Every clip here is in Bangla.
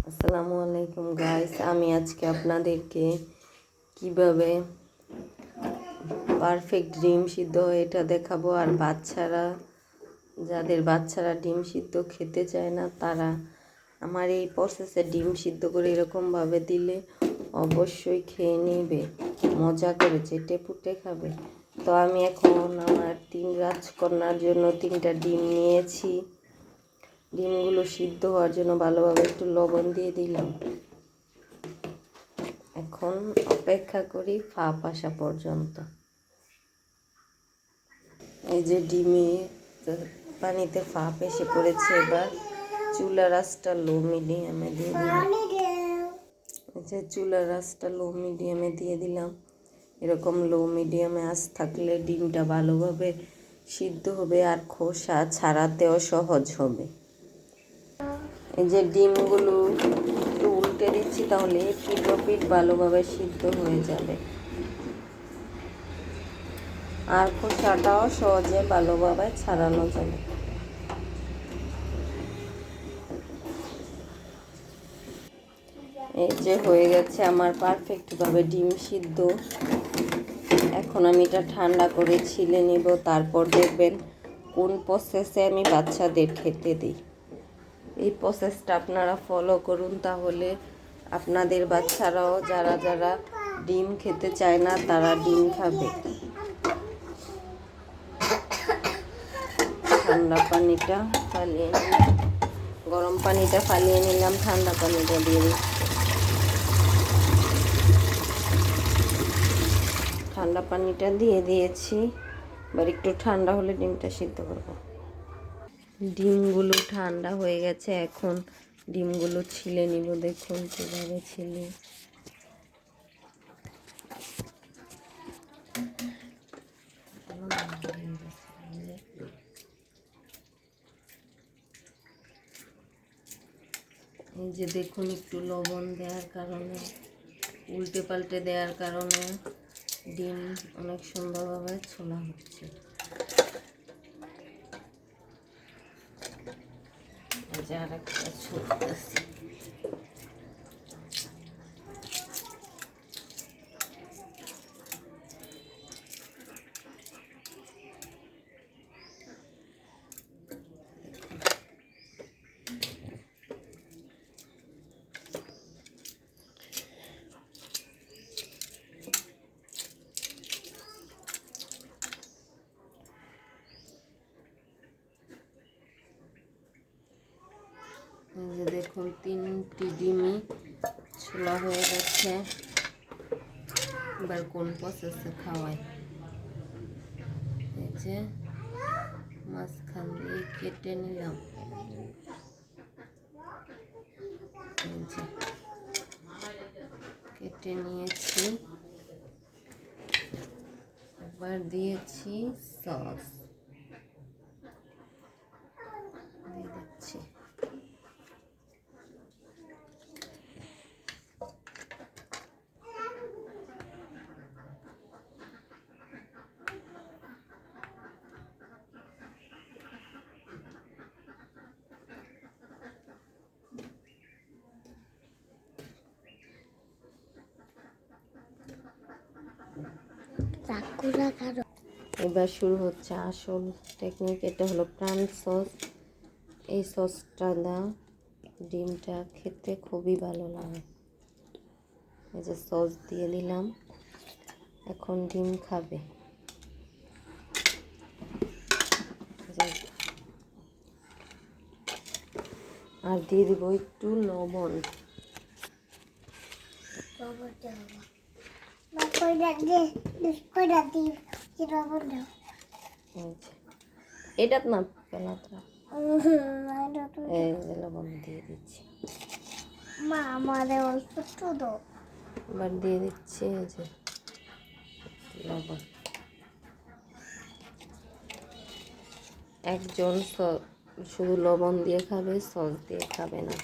আসসালামু আলাইকুম গাইস, আমি আজকে আপনাদেরকে কিভাবে পারফেক্ট ডিম সিদ্ধ হয় এটা দেখাবো। আর যাদের বাচ্চারা ডিম সিদ্ধ খেতে চায় না, তারা আমার এই প্রসেসে ডিম সিদ্ধ করে এরকমভাবে দিলে অবশ্যই খেয়ে নেবে, মজা করে চেটে পুটে খাবে। তো আমি এখন আমার 3 রাজকন্যার জন্য 3টা ডিম নিয়েছি। ডিমগুলো সিদ্ধ হওয়ার জন্য ভালোভাবে একটু লবণ দিয়ে দিলাম। এখন অপেক্ষা করি ভাপ আসা পর্যন্ত। এই যে ডিমে পানিতে ভাপ এসে পড়েছে। এবার চুলার আঁচটা লো মিডিয়ামে দিয়ে দিলাম। চুলার আঁচটা লো মিডিয়ামে দিয়ে দিলাম। এরকম লো মিডিয়ামে আঁচ থাকলে ডিমটা ভালোভাবে সিদ্ধ হবে আর খোসা ছাড়াতেও সহজ হবে। এই যে ডিমগুলো একটু উল্টে দিচ্ছি, তাহলে পিঠ ভালোভাবে সিদ্ধ হয়ে যাবে আর খোসাটাও সহজে ভালোভাবে ছাড়ানো যাবে। এই যে হয়ে গেছে আমার পারফেক্টভাবে ডিম সিদ্ধ। এখন আমি এটা ঠান্ডা করে ছিলে নিব, তারপর দেখবেন কোন প্রসেসে আমি বাচ্চাদের খেতে দিই। এই প্রসেসটা আপনারা ফলো করুন, তাহলে আপনাদের বাচ্চারাও যারা যারা ডিম খেতে চায় না তারা ডিম খাবে। ঠান্ডা পানিটা ফালিয়ে নিলাম, গরম পানিটা ফালিয়ে নিলাম, ঠান্ডা পানিটা দিয়ে দিচ্ছি। ঠান্ডা পানিটা দিয়ে দিয়েছি। এবার একটু ঠান্ডা হলে ডিমটা সিদ্ধ করবো। ডিমগুলো ঠান্ডা হয়ে গেছে, এখন ডিমগুলো ছিলে নিব। দেখুন কীভাবে ছিলে। এই যে দেখুন, একটু লবণ দেওয়ার কারণে, উল্টে পাল্টে দেওয়ার কারণে ডিম অনেক সুন্দরভাবে ছোলা হচ্ছে। আর একটা ছুটতেছি। এই যে দেখুন, 3টি ডিমই ছোলা হয়ে গেছে। এবার কোন প্রসেসে খাওয়াই। এই যে মাঝখান দিয়ে কেটে নিলাম। এই যে কেটে নিয়েছি। এবার দিয়েছি সস, দিয়ে দিচ্ছি। এবার শুরু হচ্ছে আসল টেকনিক। এটা হলো প্রাণ সস। এই সসটা দাও, ডিমটা খেতে খুবই ভালো লাগে। এই যে সস দিয়ে দিলাম, এখন ডিম খাবে। আর দিয়ে দিব একটু লবণ। এটা না পেলাটা, এই যে লবণ দিয়ে দিচ্ছি। মা আমাদের অল্প একটু দাও। এবার দিয়ে দিচ্ছি এই যে লবণ। একজন শুধু লবণ দিয়ে খাবে, সস দিয়ে খাবে না।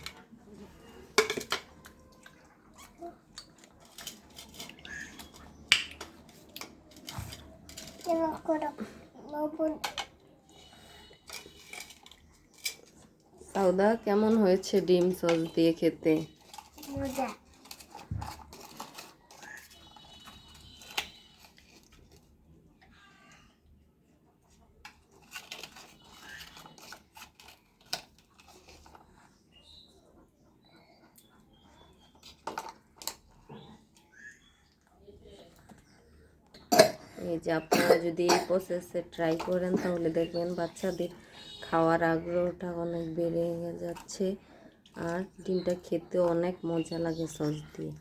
সাউদা, কেমন হয়েছে ডিম সস দিয়ে খেতে? মজা। এই যে আপনারা যদি এই প্রসেসে ট্রাই করেন তাহলে দেখবেন বাচ্চাদের খাওয়ার আগ্রহটা অনেক বেড়ে যাচ্ছে, আর ডিমটা খেতে অনেক মজা লাগে সস দিয়ে।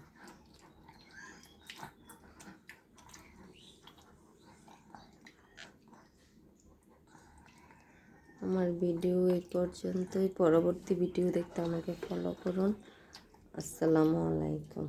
আমার ভিডিও এই পর্যন্তই। পরবর্তী ভিডিও দেখতে আমাকে ফলো করুন। আসসালামু আলাইকুম।